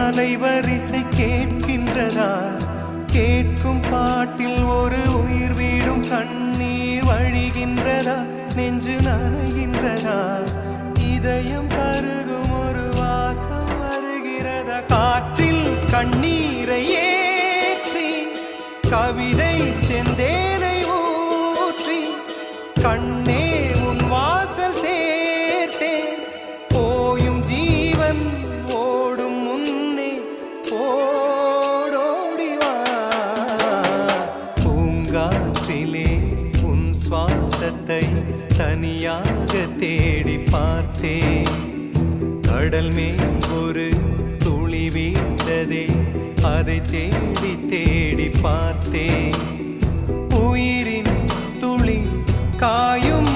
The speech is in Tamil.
அலைவரிசை கேட்கின்றதா? கேட்கும் பாட்டில் ஒரு உயிர் வீடும் கண்ணீர் வழிகின்றதா? நெஞ்சு நனைகின்றதா? இதயம் கருகும் ஒரு வாசம் வருகிறதா? காற்றில் கண்ணீரை ஏற்றி கவிதை செந்தேனை ஊற்றி கண்ணே உன் வாசல் சேர்த்தேன். போயும் ஜீவன் ஓடும் முன்னே ஓடோடிவா. பூங்காற்றிலே உன் சுவாசத்தை தனியாக தேடி பார்த்தேன். கடல் மேல் ஒரு துளி வீழ்ந்ததே, அதை தேடி தேடி பார்த்தேன். உயிரின் துளி காயும்